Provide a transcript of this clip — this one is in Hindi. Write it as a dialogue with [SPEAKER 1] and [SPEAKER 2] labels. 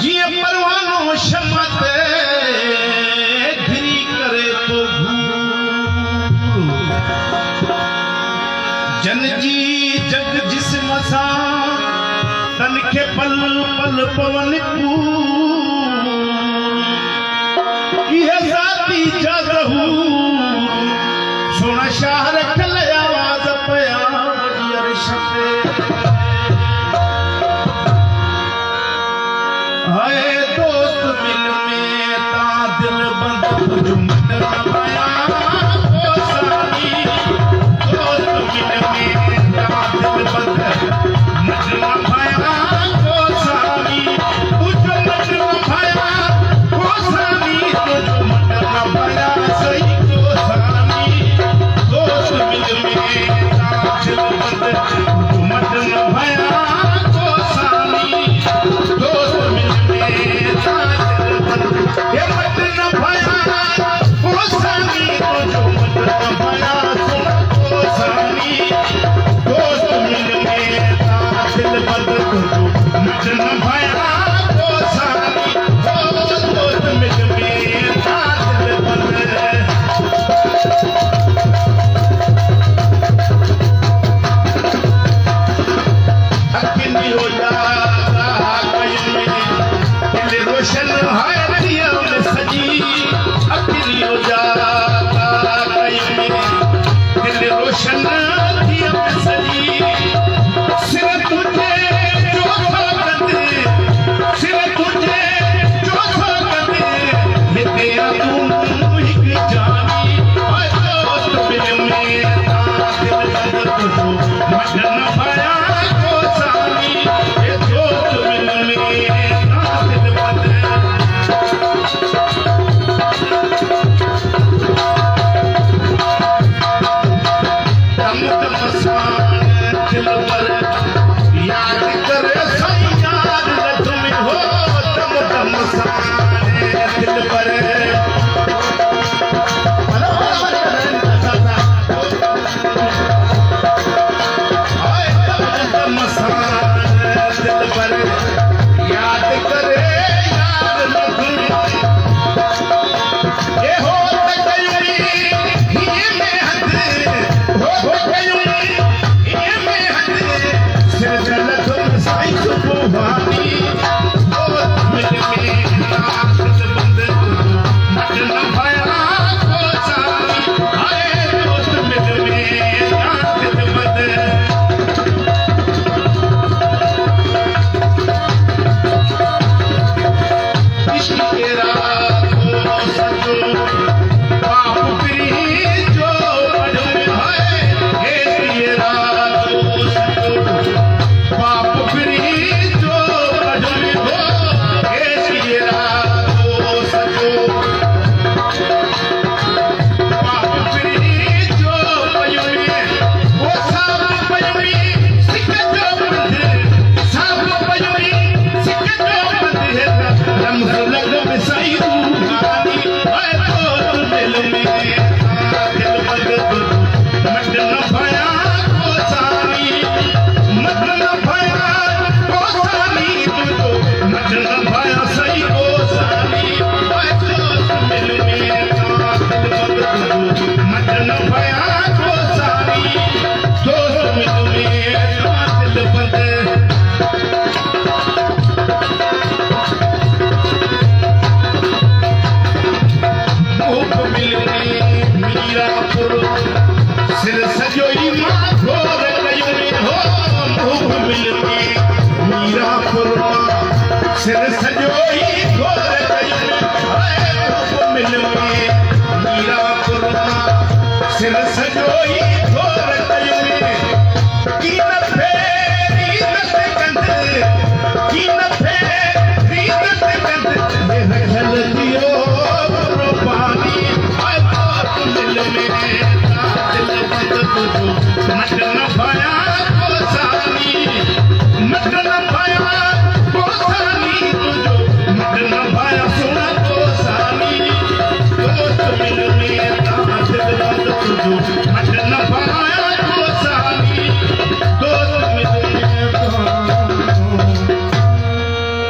[SPEAKER 1] जिए परवानो शमत घिरी करे तो जन जी जग जिस्म सां तन खे पल पल पवन इहे ज़ाती जगहू सोना शाह रखल आवाज़ पया अर्श ते हाय दोस्त मिल में ता दिल बंद जुमत पाया ओ सानी दोस्त मिल में ता दिल बंद मजमा पाया ओ सानी तुझ मजमा पाया ओ सानी तुझ मजमा पाया सही ओ सानी दोस्त मिल में ता दिल बंद जुमत पाया ओ सानी दोस्त मिल
[SPEAKER 2] Thank you.